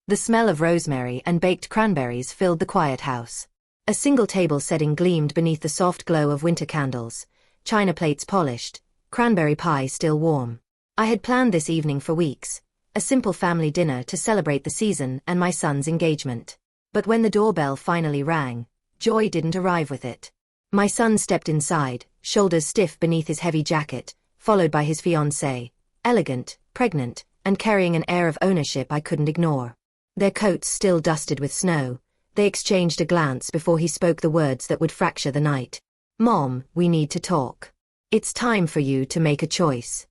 The smell of rosemary and baked cranberries filled the quiet house. A single table setting gleamed beneath the soft glow of winter candles, china plates polished, cranberry pie still warm. I had planned this evening for weeks, a simple family dinner to celebrate the season and my son's engagement. But when the doorbell finally rang, joy didn't arrive with it. My son stepped inside, shoulders stiff beneath his heavy jacket, followed by his fiancée, elegant, pregnant, and carrying an air of ownership I couldn't ignore. Their coats still dusted with snow, they exchanged a glance before he spoke the words that would fracture the night. "Mom, we need to talk. It's time for you to make a choice."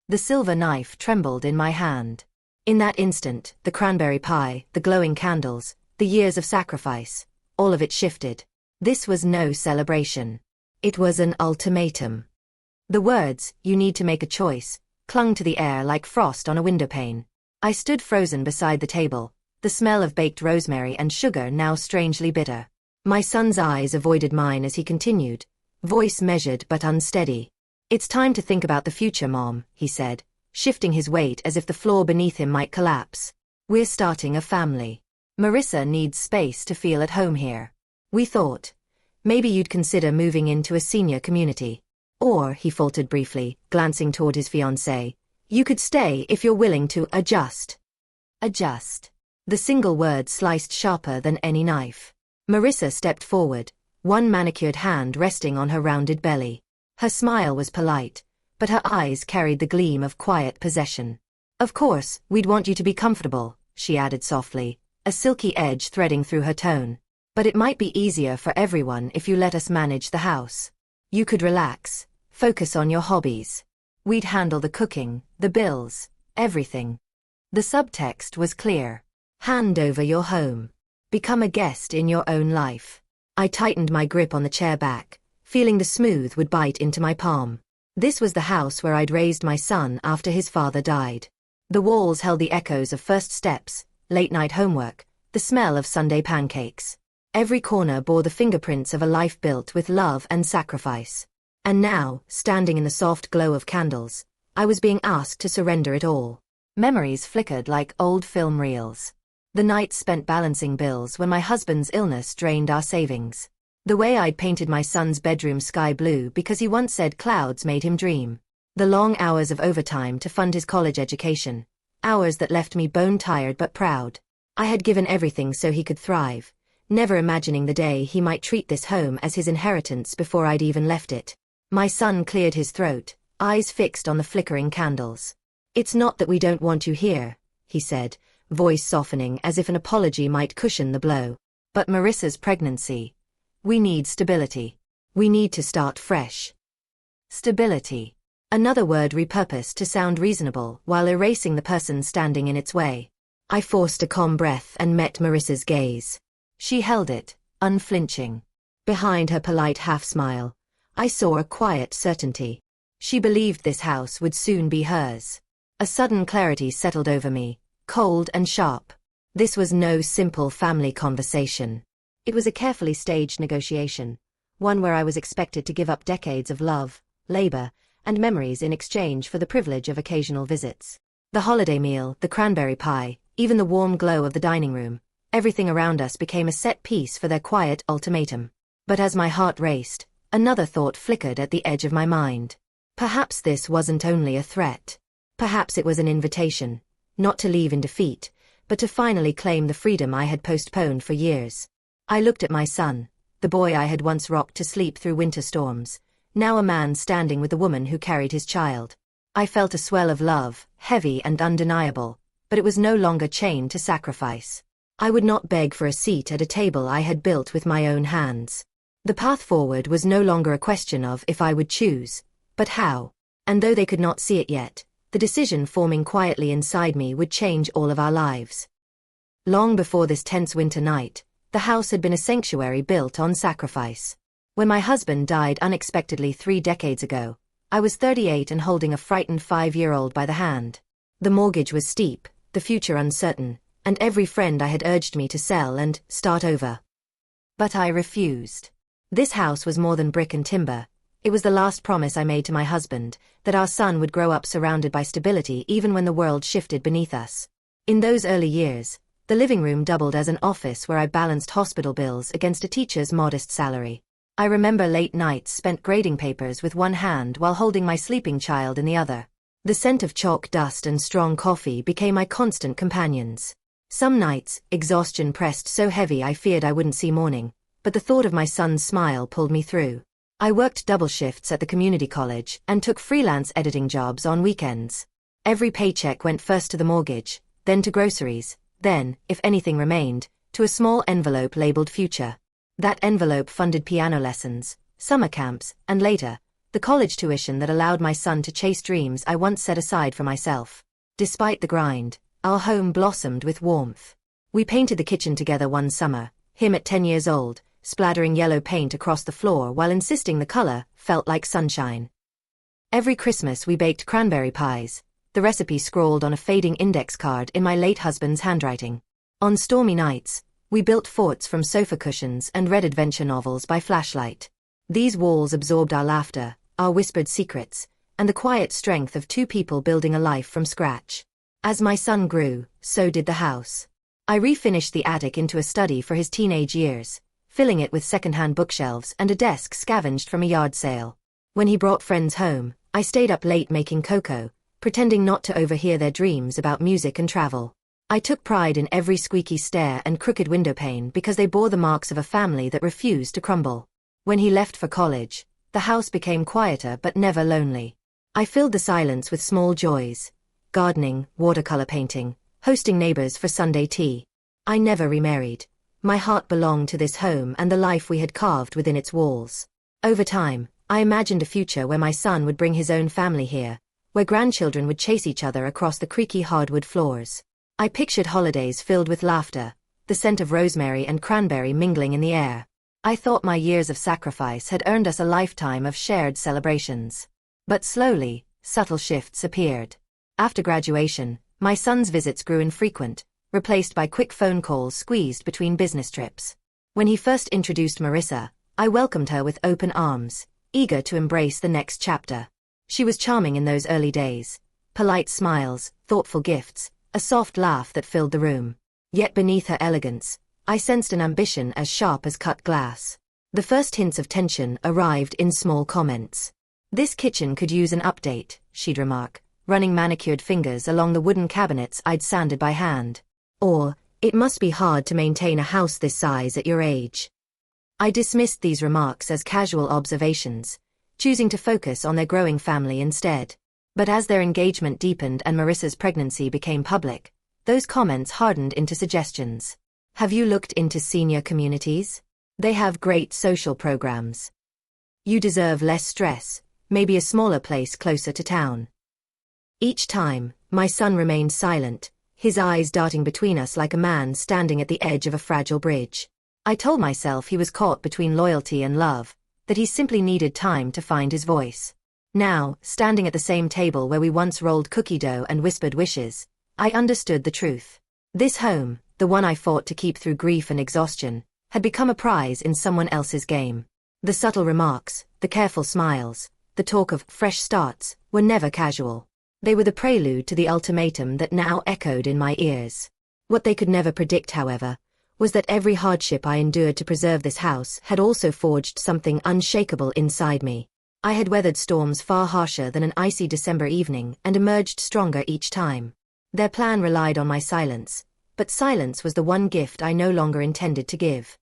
The silver knife trembled in my hand. In that instant, the cranberry pie, the glowing candles, the years of sacrifice, all of it shifted. This was no celebration. It was an ultimatum. The words, "you need to make a choice," clung to the air like frost on a windowpane. I stood frozen beside the table, the smell of baked rosemary and sugar now strangely bitter. My son's eyes avoided mine as he continued, voice measured but unsteady. "It's time to think about the future, Mom," he said, shifting his weight as if the floor beneath him might collapse. "We're starting a family. Marissa needs space to feel at home here. We thought, maybe you'd consider moving into a senior community. Or," he faltered briefly, glancing toward his fiancée, "you could stay if you're willing to adjust." Adjust. The single word sliced sharper than any knife. Marissa stepped forward, one manicured hand resting on her rounded belly. Her smile was polite, but her eyes carried the gleam of quiet possession. "Of course, we'd want you to be comfortable," she added softly, a silky edge threading through her tone. "But it might be easier for everyone if you let us manage the house. You could relax, focus on your hobbies. We'd handle the cooking, the bills, everything." The subtext was clear. Hand over your home. Become a guest in your own life. I tightened my grip on the chair back, feeling the smooth would bite into my palm. This was the house where I'd raised my son after his father died. The walls held the echoes of first steps, late-night homework, the smell of Sunday pancakes. Every corner bore the fingerprints of a life built with love and sacrifice. And now, standing in the soft glow of candles, I was being asked to surrender it all. Memories flickered like old film reels. The nights spent balancing bills when my husband's illness drained our savings. The way I'd painted my son's bedroom sky blue because he once said clouds made him dream. The long hours of overtime to fund his college education. Hours that left me bone-tired but proud. I had given everything so he could thrive, never imagining the day he might treat this home as his inheritance before I'd even left it. My son cleared his throat, eyes fixed on the flickering candles. "It's not that we don't want you here," he said, voice softening as if an apology might cushion the blow. "But Marissa's pregnancy. We need stability. We need to start fresh." Stability. Another word repurposed to sound reasonable while erasing the person standing in its way. I forced a calm breath and met Marissa's gaze. She held it, unflinching. Behind her polite half-smile, I saw a quiet certainty. She believed this house would soon be hers. A sudden clarity settled over me, cold and sharp. This was no simple family conversation. It was a carefully staged negotiation, one where I was expected to give up decades of love, labor, and memories in exchange for the privilege of occasional visits. The holiday meal, the cranberry pie, even the warm glow of the dining room, everything around us became a set piece for their quiet ultimatum. But as my heart raced, another thought flickered at the edge of my mind. Perhaps this wasn't only a threat. Perhaps it was an invitation, not to leave in defeat, but to finally claim the freedom I had postponed for years. I looked at my son, the boy I had once rocked to sleep through winter storms, now a man standing with the woman who carried his child. I felt a swell of love, heavy and undeniable, but it was no longer chained to sacrifice. I would not beg for a seat at a table I had built with my own hands. The path forward was no longer a question of if I would choose, but how. And though they could not see it yet, the decision forming quietly inside me would change all of our lives. Long before this tense winter night, the house had been a sanctuary built on sacrifice. When my husband died unexpectedly 3 decades ago, I was 38 and holding a frightened 5-year-old by the hand. The mortgage was steep, the future uncertain, and every friend I had urged me to sell and start over. But I refused. This house was more than brick and timber. It was the last promise I made to my husband, that our son would grow up surrounded by stability even when the world shifted beneath us. In those early years, The living room doubled as an office where I balanced hospital bills against a teacher's modest salary. I remember late nights spent grading papers with one hand while holding my sleeping child in the other. The scent of chalk dust and strong coffee became my constant companions. Some nights, exhaustion pressed so heavy I feared I wouldn't see morning, but the thought of my son's smile pulled me through. I worked double shifts at the community college and took freelance editing jobs on weekends. Every paycheck went first to the mortgage, then to groceries, then, if anything remained, to a small envelope labeled future. That envelope funded piano lessons, summer camps, and later, the college tuition that allowed my son to chase dreams I once set aside for myself. Despite the grind, our home blossomed with warmth. We painted the kitchen together one summer, him at 10 years old, splattering yellow paint across the floor while insisting the color felt like sunshine. Every Christmas we baked cranberry pies, the recipe scrawled on a fading index card in my late husband's handwriting. On stormy nights, we built forts from sofa cushions and read adventure novels by flashlight. These walls absorbed our laughter, our whispered secrets, and the quiet strength of two people building a life from scratch. As my son grew, so did the house. I refinished the attic into a study for his teenage years, filling it with second-hand bookshelves and a desk scavenged from a yard sale. When he brought friends home, I stayed up late making cocoa, pretending not to overhear their dreams about music and travel. I took pride in every squeaky stair and crooked window pane because they bore the marks of a family that refused to crumble. When he left for college, the house became quieter but never lonely. I filled the silence with small joys: gardening, watercolor painting, hosting neighbors for Sunday tea. I never remarried. My heart belonged to this home and the life we had carved within its walls. Over time, I imagined a future where my son would bring his own family here, where grandchildren would chase each other across the creaky hardwood floors. I pictured holidays filled with laughter, the scent of rosemary and cranberry mingling in the air. I thought my years of sacrifice had earned us a lifetime of shared celebrations. But slowly, subtle shifts appeared. After graduation, my son's visits grew infrequent, replaced by quick phone calls squeezed between business trips. When he first introduced Marissa, I welcomed her with open arms, eager to embrace the next chapter. She was charming in those early days: polite smiles, thoughtful gifts, a soft laugh that filled the room. Yet beneath her elegance, I sensed an ambition as sharp as cut glass. The first hints of tension arrived in small comments. "This kitchen could use an update," she'd remark, running manicured fingers along the wooden cabinets I'd sanded by hand. Or, "It must be hard to maintain a house this size at your age." I dismissed these remarks as casual observations, choosing to focus on their growing family instead. But as their engagement deepened and Marissa's pregnancy became public, those comments hardened into suggestions. "Have you looked into senior communities? They have great social programs. You deserve less stress, maybe a smaller place closer to town." Each time, my son remained silent, his eyes darting between us like a man standing at the edge of a fragile bridge. I told myself he was caught between loyalty and love, that he simply needed time to find his voice. Now, standing at the same table where we once rolled cookie dough and whispered wishes, I understood the truth. This home, the one I fought to keep through grief and exhaustion, had become a prize in someone else's game. The subtle remarks, the careful smiles, the talk of fresh starts, were never casual. They were the prelude to the ultimatum that now echoed in my ears. What they could never predict, however, was that every hardship I endured to preserve this house had also forged something unshakable inside me. I had weathered storms far harsher than an icy December evening and emerged stronger each time. Their plan relied on my silence, but silence was the one gift I no longer intended to give.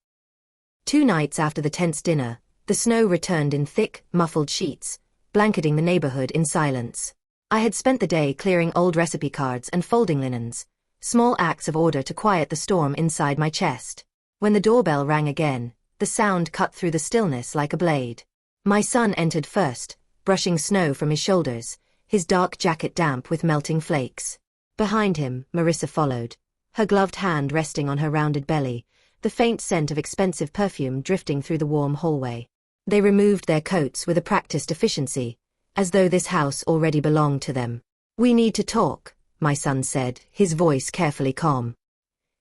2 nights after the tense dinner, the snow returned in thick, muffled sheets, blanketing the neighborhood in silence. I had spent the day clearing old recipe cards and folding linens, small acts of order to quiet the storm inside my chest. When the doorbell rang again, the sound cut through the stillness like a blade. My son entered first, brushing snow from his shoulders, his dark jacket damp with melting flakes. Behind him, Marissa followed, her gloved hand resting on her rounded belly, the faint scent of expensive perfume drifting through the warm hallway. They removed their coats with a practiced efficiency, as though this house already belonged to them. "We need to talk," my son said, his voice carefully calm.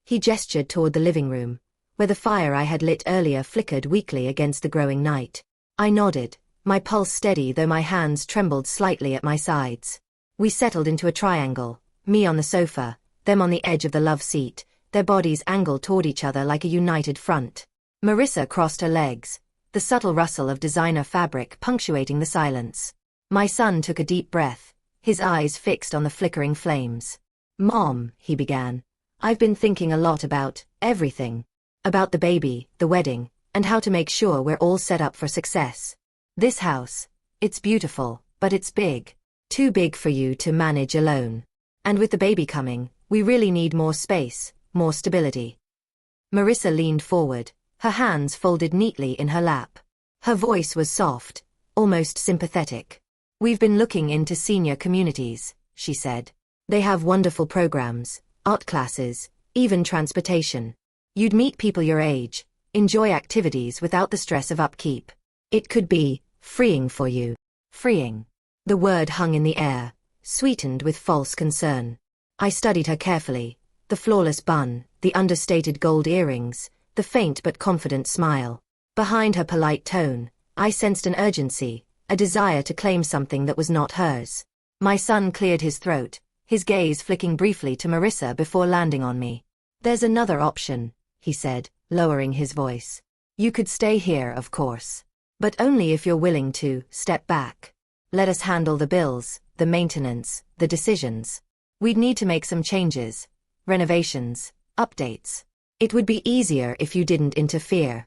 He gestured toward the living room, where the fire I had lit earlier flickered weakly against the growing night. I nodded, my pulse steady though my hands trembled slightly at my sides. We settled into a triangle, me on the sofa, them on the edge of the love seat, their bodies angled toward each other like a united front. Marissa crossed her legs, the subtle rustle of designer fabric punctuating the silence. My son took a deep breath, his eyes fixed on the flickering flames. "Mom," he began, "I've been thinking a lot about everything. About the baby, the wedding, and how to make sure we're all set up for success. This house, it's beautiful, but it's big. Too big for you to manage alone. And with the baby coming, we really need more space, more stability." Marissa leaned forward, her hands folded neatly in her lap. Her voice was soft, almost sympathetic. "We've been looking into senior communities," she said. "They have wonderful programs, art classes, even transportation. You'd meet people your age, enjoy activities without the stress of upkeep. It could be freeing for you." Freeing. The word hung in the air, sweetened with false concern. I studied her carefully, the flawless bun, the understated gold earrings, the faint but confident smile. Behind her polite tone, I sensed an urgency, a desire to claim something that was not hers. My son cleared his throat, his gaze flicking briefly to Marissa before landing on me. "There's another option," he said, lowering his voice. "You could stay here, of course. But only if you're willing to step back. Let us handle the bills, the maintenance, the decisions. We'd need to make some changes, renovations, updates. It would be easier if you didn't interfere."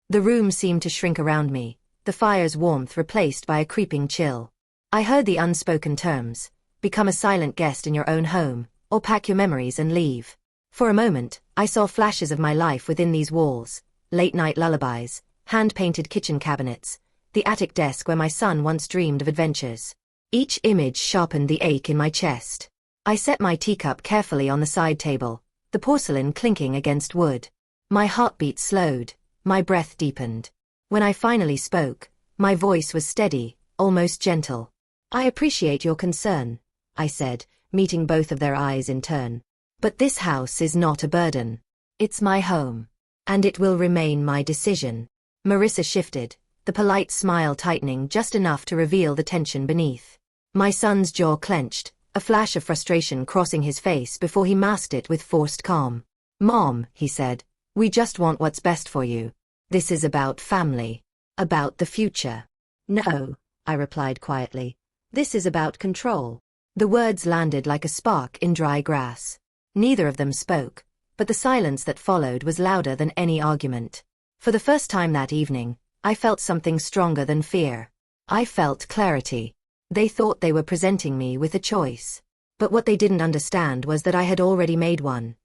The room seemed to shrink around me, the fire's warmth replaced by a creeping chill. I heard the unspoken terms: become a silent guest in your own home, or pack your memories and leave. For a moment, I saw flashes of my life within these walls: late-night lullabies, hand-painted kitchen cabinets, the attic desk where my son once dreamed of adventures. Each image sharpened the ache in my chest. I set my teacup carefully on the side table, the porcelain clinking against wood. My heartbeat slowed, my breath deepened. When I finally spoke, my voice was steady, almost gentle. "I appreciate your concern," I said, meeting both of their eyes in turn. "But this house is not a burden. It's my home. And it will remain my decision." Marissa shifted, the polite smile tightening just enough to reveal the tension beneath. My son's jaw clenched, a flash of frustration crossing his face before he masked it with forced calm. "Mom," he said, "we just want what's best for you. This is about family. About the future." "No," I replied quietly. "This is about control." The words landed like a spark in dry grass. Neither of them spoke, but the silence that followed was louder than any argument. For the first time that evening, I felt something stronger than fear. I felt clarity. They thought they were presenting me with a choice. But what they didn't understand was that I had already made one.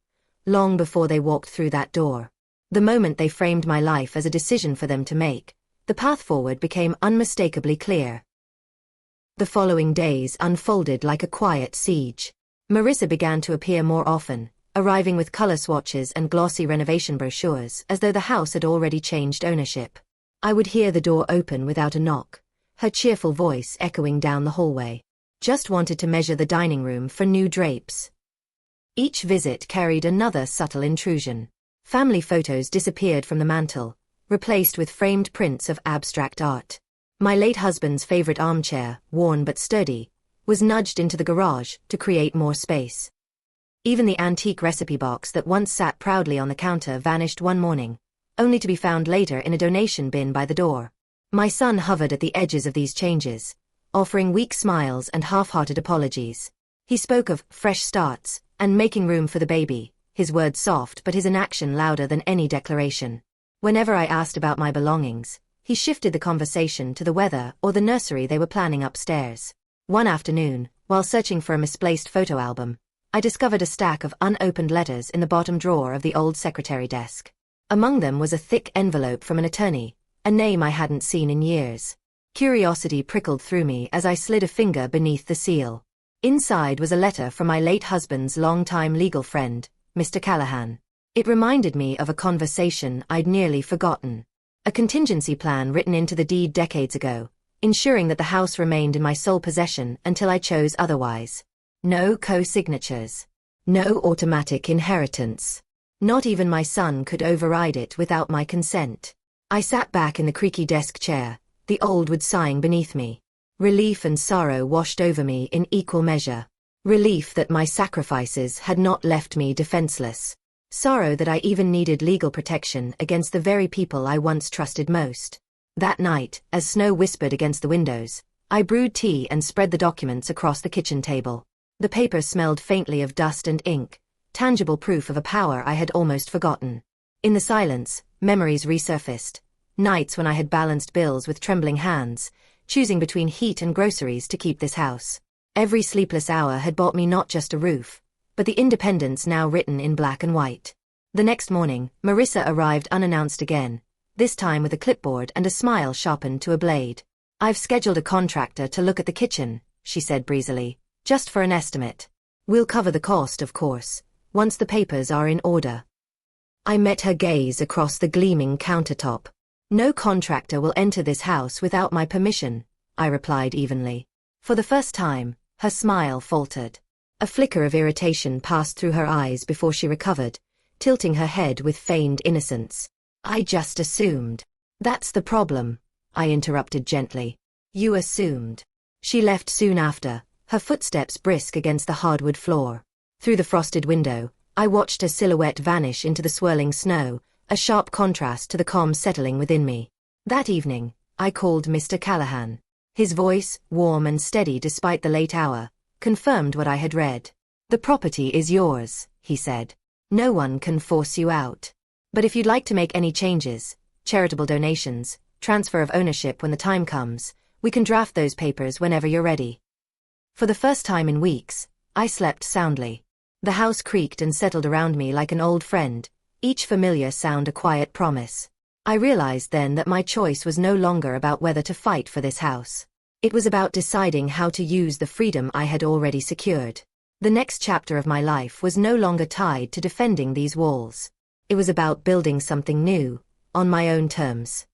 Long before they walked through that door. The moment they framed my life as a decision for them to make, the path forward became unmistakably clear. The following days unfolded like a quiet siege. Marissa began to appear more often, arriving with color swatches and glossy renovation brochures as though the house had already changed ownership. I would hear the door open without a knock, her cheerful voice echoing down the hallway. "Just wanted to measure the dining room for new drapes." Each visit carried another subtle intrusion. Family photos disappeared from the mantel, replaced with framed prints of abstract art. My late husband's favorite armchair, worn but sturdy, was nudged into the garage to create more space. Even the antique recipe box that once sat proudly on the counter vanished one morning, only to be found later in a donation bin by the door. My son hovered at the edges of these changes, offering weak smiles and half-hearted apologies. He spoke of fresh starts and making room for the baby, his words soft but his inaction louder than any declaration. Whenever I asked about my belongings, he shifted the conversation to the weather or the nursery they were planning upstairs. One afternoon, while searching for a misplaced photo album, I discovered a stack of unopened letters in the bottom drawer of the old secretary desk. Among them was a thick envelope from an attorney, a name I hadn't seen in years. Curiosity prickled through me as I slid a finger beneath the seal. Inside was a letter from my late husband's longtime legal friend, Mr. Callahan. It reminded me of a conversation I'd nearly forgotten. A contingency plan written into the deed decades ago, ensuring that the house remained in my sole possession until I chose otherwise. No co-signatures. No automatic inheritance. Not even my son could override it without my consent. I sat back in the creaky desk chair, the old wood sighing beneath me. Relief and sorrow washed over me in equal measure. Relief that my sacrifices had not left me defenseless. Sorrow that I even needed legal protection against the very people I once trusted most. That night, as snow whispered against the windows, I brewed tea and spread the documents across the kitchen table. The paper smelled faintly of dust and ink, tangible proof of a power I had almost forgotten. In the silence, memories resurfaced. Nights when I had balanced bills with trembling hands, choosing between heat and groceries to keep this house. Every sleepless hour had bought me not just a roof, but the independence now written in black and white. The next morning, Marissa arrived unannounced again, this time with a clipboard and a smile sharpened to a blade. "I've scheduled a contractor to look at the kitchen," she said breezily, "just for an estimate. We'll cover the cost, of course, once the papers are in order." I met her gaze across the gleaming countertop. "No contractor will enter this house without my permission," I replied evenly. For the first time, her smile faltered. A flicker of irritation passed through her eyes before she recovered, tilting her head with feigned innocence. "I just assumed." "That's the problem," I interrupted gently. "You assumed." She left soon after, her footsteps brisk against the hardwood floor. Through the frosted window, I watched her silhouette vanish into the swirling snow, a sharp contrast to the calm settling within me. That evening, I called Mr. Callahan. His voice, warm and steady despite the late hour, confirmed what I had read. "The property is yours," he said. "No one can force you out. But if you'd like to make any changes, charitable donations, transfer of ownership when the time comes, we can draft those papers whenever you're ready." For the first time in weeks, I slept soundly. The house creaked and settled around me like an old friend, each familiar sound a quiet promise. I realized then that my choice was no longer about whether to fight for this house. It was about deciding how to use the freedom I had already secured. The next chapter of my life was no longer tied to defending these walls. It was about building something new, on my own terms.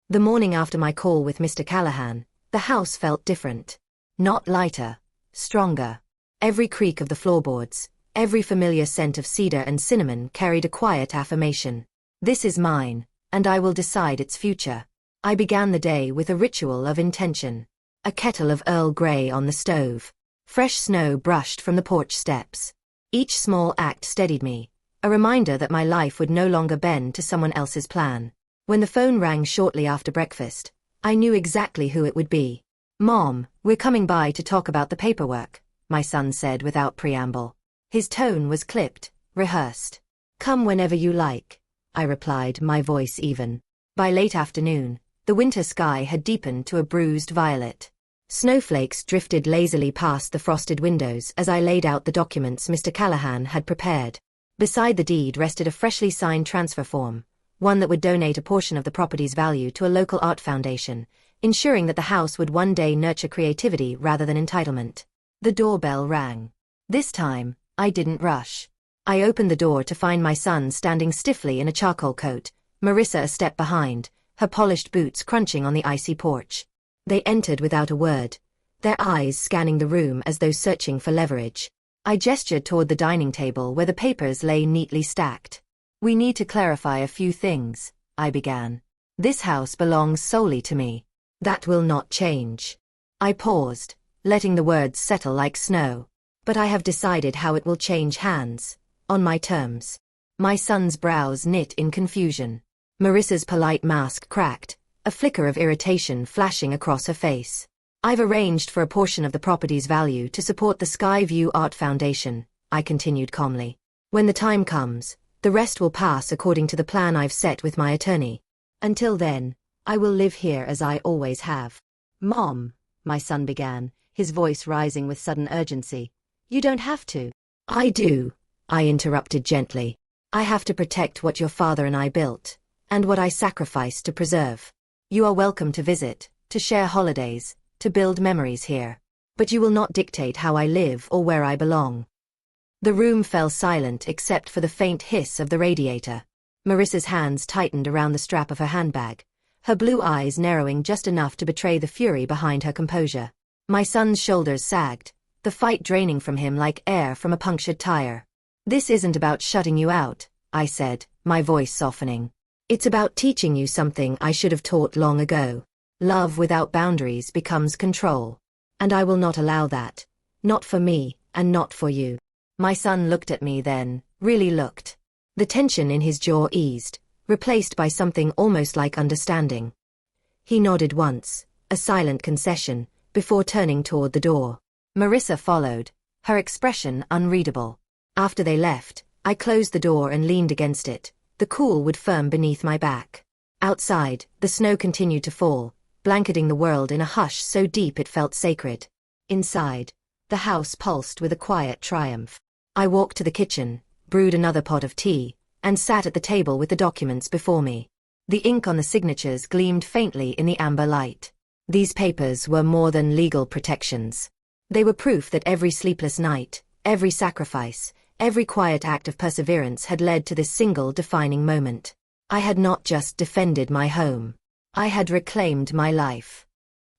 The morning after my call with Mr. Callahan, the house felt different. Not lighter, stronger. Every creak of the floorboards, every familiar scent of cedar and cinnamon carried a quiet affirmation. This is mine, and I will decide its future. I began the day with a ritual of intention. A kettle of Earl Grey on the stove. Fresh snow brushed from the porch steps. Each small act steadied me, a reminder that my life would no longer bend to someone else's plan. When the phone rang shortly after breakfast, I knew exactly who it would be. "Mom, we're coming by to talk about the paperwork," my son said without preamble. His tone was clipped, rehearsed. "Come whenever you like," I replied, my voice even. By late afternoon, the winter sky had deepened to a bruised violet. Snowflakes drifted lazily past the frosted windows as I laid out the documents Mr. Callahan had prepared. Beside the deed rested a freshly signed transfer form, one that would donate a portion of the property's value to a local art foundation, ensuring that the house would one day nurture creativity rather than entitlement. The doorbell rang. This time, I didn't rush. I opened the door to find my son standing stiffly in a charcoal coat, Marissa a step behind, her polished boots crunching on the icy porch. They entered without a word, their eyes scanning the room as though searching for leverage. I gestured toward the dining table where the papers lay neatly stacked. "We need to clarify a few things," I began. "This house belongs solely to me. That will not change." I paused, letting the words settle like snow. "But I have decided how it will change hands, on my terms." My son's brows knit in confusion. Marissa's polite mask cracked, a flicker of irritation flashing across her face. "I've arranged for a portion of the property's value to support the Skyview Art Foundation," I continued calmly. "When the time comes, the rest will pass according to the plan I've set with my attorney. Until then, I will live here as I always have." "Mom," my son began, his voice rising with sudden urgency, "you don't have to." "I do," I interrupted gently. "I have to protect what your father and I built, and what I sacrificed to preserve. You are welcome to visit, to share holidays, to build memories here. But you will not dictate how I live or where I belong." The room fell silent except for the faint hiss of the radiator. Marissa's hands tightened around the strap of her handbag, her blue eyes narrowing just enough to betray the fury behind her composure. My son's shoulders sagged, the fight draining from him like air from a punctured tire. "This isn't about shutting you out," I said, my voice softening. "It's about teaching you something I should have taught long ago. Love without boundaries becomes control. And I will not allow that. Not for me, and not for you." My son looked at me then, really looked. The tension in his jaw eased, replaced by something almost like understanding. He nodded once, a silent concession, before turning toward the door. Marissa followed, her expression unreadable. After they left, I closed the door and leaned against it, the cool wood firm beneath my back. Outside, the snow continued to fall, blanketing the world in a hush so deep it felt sacred. Inside, the house pulsed with a quiet triumph. I walked to the kitchen, brewed another pot of tea, and sat at the table with the documents before me. The ink on the signatures gleamed faintly in the amber light. These papers were more than legal protections. They were proof that every sleepless night, every sacrifice, every quiet act of perseverance had led to this single defining moment. I had not just defended my home. I had reclaimed my life.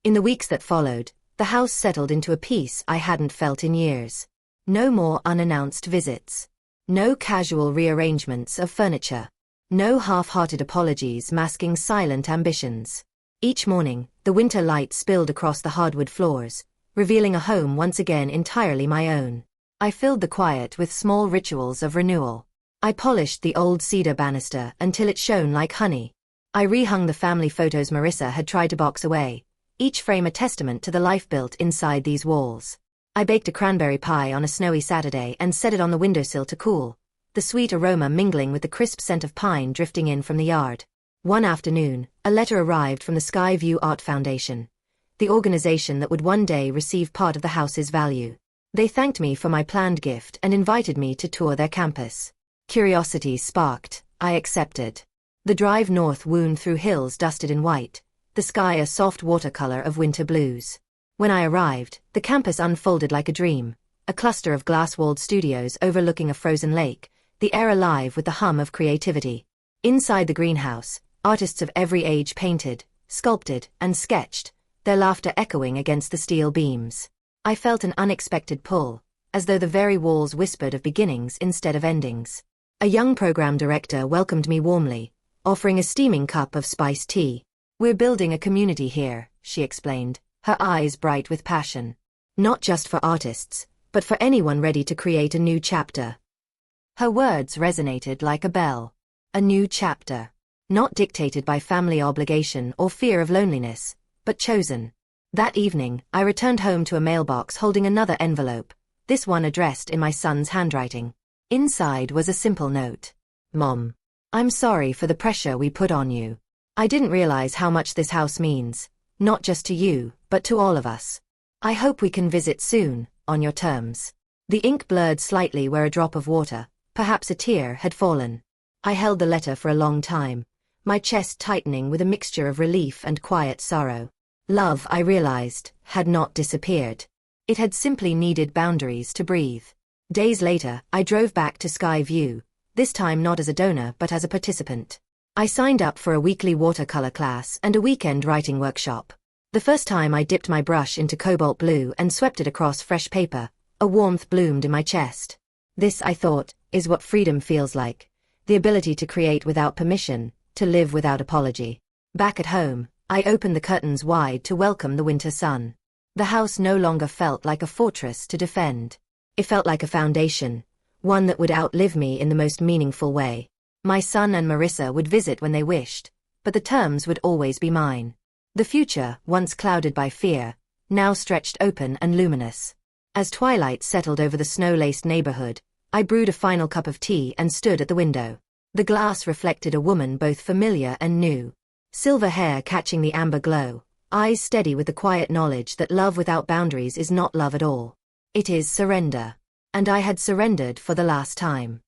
In the weeks that followed, the house settled into a peace I hadn't felt in years. No more unannounced visits. No casual rearrangements of furniture. No half-hearted apologies masking silent ambitions. Each morning, the winter light spilled across the hardwood floors, revealing a home once again entirely my own. I filled the quiet with small rituals of renewal. I polished the old cedar banister until it shone like honey. I rehung the family photos Marissa had tried to box away, each frame a testament to the life built inside these walls. I baked a cranberry pie on a snowy Saturday and set it on the windowsill to cool, the sweet aroma mingling with the crisp scent of pine drifting in from the yard. One afternoon, a letter arrived from the Skyview Art Foundation, the organization that would one day receive part of the house's value. They thanked me for my planned gift and invited me to tour their campus. Curiosity sparked, I accepted. The drive north wound through hills dusted in white, the sky a soft watercolor of winter blues. When I arrived, the campus unfolded like a dream, a cluster of glass-walled studios overlooking a frozen lake, the air alive with the hum of creativity. Inside the greenhouse, artists of every age painted, sculpted, and sketched, their laughter echoing against the steel beams. I felt an unexpected pull, as though the very walls whispered of beginnings instead of endings. A young program director welcomed me warmly, offering a steaming cup of spiced tea. "We're building a community here," she explained, her eyes bright with passion. "Not just for artists, but for anyone ready to create a new chapter." Her words resonated like a bell. A new chapter. Not dictated by family obligation or fear of loneliness, but chosen. That evening, I returned home to a mailbox holding another envelope, this one addressed in my son's handwriting. Inside was a simple note. "Mom, I'm sorry for the pressure we put on you. I didn't realize how much this house means, not just to you, but to all of us. I hope we can visit soon, on your terms." The ink blurred slightly where a drop of water, perhaps a tear, had fallen. I held the letter for a long time, my chest tightening with a mixture of relief and quiet sorrow. Love, I realized, had not disappeared. It had simply needed boundaries to breathe. Days later, I drove back to Skyview, this time not as a donor but as a participant. I signed up for a weekly watercolor class and a weekend writing workshop. The first time I dipped my brush into cobalt blue and swept it across fresh paper, a warmth bloomed in my chest. This, I thought, is what freedom feels like. The ability to create without permission, to live without apology. Back at home, I opened the curtains wide to welcome the winter sun. The house no longer felt like a fortress to defend. It felt like a foundation, one that would outlive me in the most meaningful way. My son and Marissa would visit when they wished, but the terms would always be mine. The future, once clouded by fear, now stretched open and luminous. As twilight settled over the snow-laced neighborhood, I brewed a final cup of tea and stood at the window. The glass reflected a woman both familiar and new. Silver hair catching the amber glow, eyes steady with the quiet knowledge that love without boundaries is not love at all. It is surrender. And I had surrendered for the last time.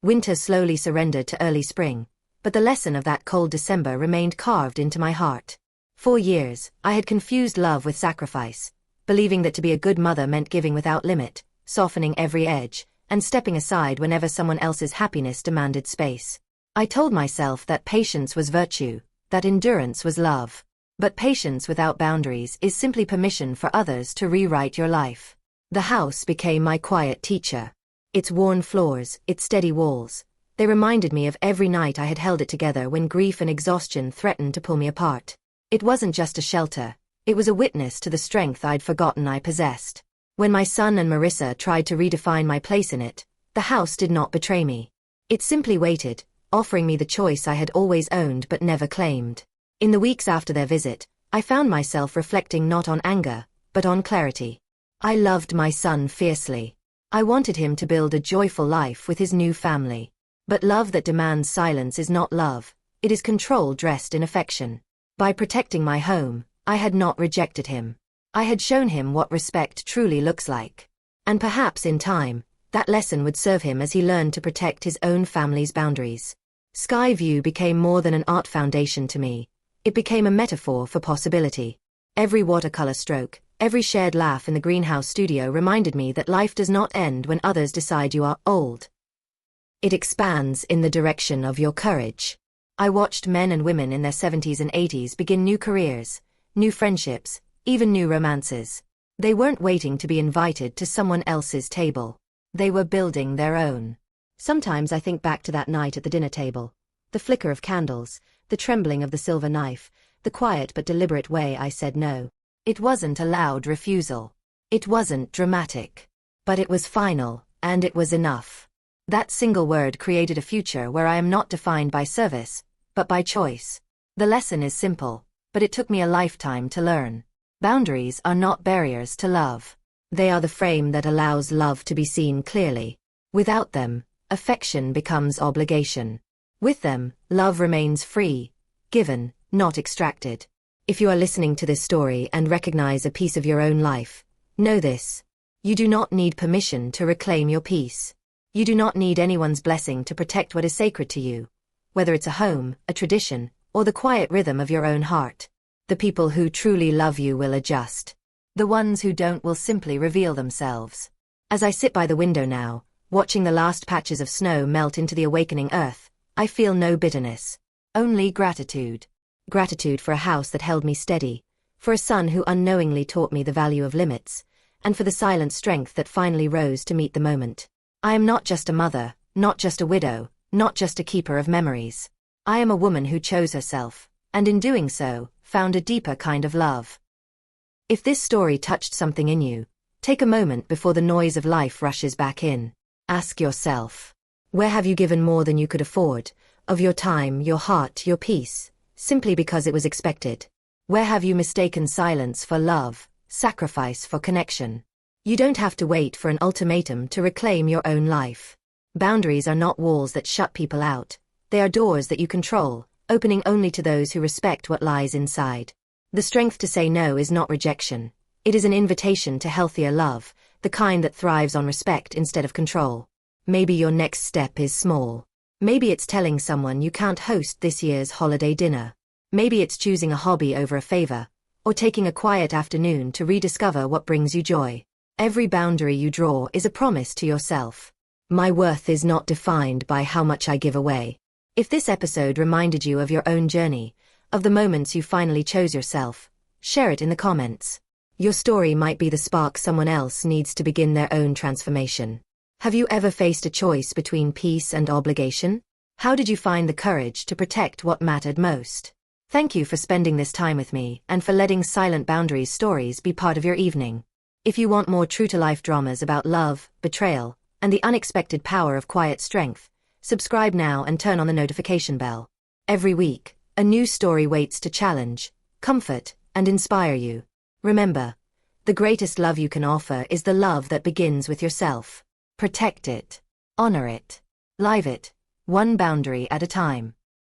Winter slowly surrendered to early spring, but the lesson of that cold December remained carved into my heart. For years, I had confused love with sacrifice, believing that to be a good mother meant giving without limit, softening every edge, and stepping aside whenever someone else's happiness demanded space. I told myself that patience was virtue, that endurance was love. But patience without boundaries is simply permission for others to rewrite your life. The house became my quiet teacher. Its worn floors, its steady walls, they reminded me of every night I had held it together when grief and exhaustion threatened to pull me apart. It wasn't just a shelter, it was a witness to the strength I'd forgotten I possessed. When my son and Marissa tried to redefine my place in it, the house did not betray me. It simply waited, offering me the choice I had always owned but never claimed. In the weeks after their visit, I found myself reflecting not on anger, but on clarity. I loved my son fiercely. I wanted him to build a joyful life with his new family. But love that demands silence is not love, it is control dressed in affection. By protecting my home, I had not rejected him. I had shown him what respect truly looks like. And perhaps in time, that lesson would serve him as he learned to protect his own family's boundaries. Sky View became more than an art foundation to me. It became a metaphor for possibility. Every watercolor stroke, every shared laugh in the greenhouse studio reminded me that life does not end when others decide you are old. It expands in the direction of your courage. I watched men and women in their 70s and 80s begin new careers, new friendships, even new romances. They weren't waiting to be invited to someone else's table. They were building their own. Sometimes I think back to that night at the dinner table. The flicker of candles, the trembling of the silver knife, the quiet but deliberate way I said no. It wasn't a loud refusal. It wasn't dramatic. But it was final, and it was enough. That single word created a future where I am not defined by service, but by choice. The lesson is simple, but it took me a lifetime to learn. Boundaries are not barriers to love. They are the frame that allows love to be seen clearly. Without them, affection becomes obligation. With them, love remains free, given, not extracted. If you are listening to this story and recognize a piece of your own life, know this. You do not need permission to reclaim your peace. You do not need anyone's blessing to protect what is sacred to you, whether it's a home, a tradition, or the quiet rhythm of your own heart. The people who truly love you will adjust. The ones who don't will simply reveal themselves. As I sit by the window now, watching the last patches of snow melt into the awakening earth, I feel no bitterness. Only gratitude. Gratitude for a house that held me steady, for a son who unknowingly taught me the value of limits, and for the silent strength that finally rose to meet the moment. I am not just a mother, not just a widow, not just a keeper of memories. I am a woman who chose herself, and in doing so, found a deeper kind of love. If this story touched something in you, take a moment before the noise of life rushes back in. Ask yourself, where have you given more than you could afford, of your time, your heart, your peace, simply because it was expected? Where have you mistaken silence for love, sacrifice for connection? You don't have to wait for an ultimatum to reclaim your own life. Boundaries are not walls that shut people out. They are doors that you control, opening only to those who respect what lies inside. The strength to say no is not rejection. It is an invitation to healthier love, the kind that thrives on respect instead of control. Maybe your next step is small. Maybe it's telling someone you can't host this year's holiday dinner. Maybe it's choosing a hobby over a favor, or taking a quiet afternoon to rediscover what brings you joy. Every boundary you draw is a promise to yourself. My worth is not defined by how much I give away. If this episode reminded you of your own journey, of the moments you finally chose yourself, share it in the comments. Your story might be the spark someone else needs to begin their own transformation. Have you ever faced a choice between peace and obligation? How did you find the courage to protect what mattered most? Thank you for spending this time with me and for letting Silent Boundaries stories be part of your evening. If you want more true-to-life dramas about love, betrayal, and the unexpected power of quiet strength, subscribe now and turn on the notification bell. Every week, a new story waits to challenge, comfort, and inspire you. Remember, the greatest love you can offer is the love that begins with yourself. Protect it. Honor it. Live it. One boundary at a time.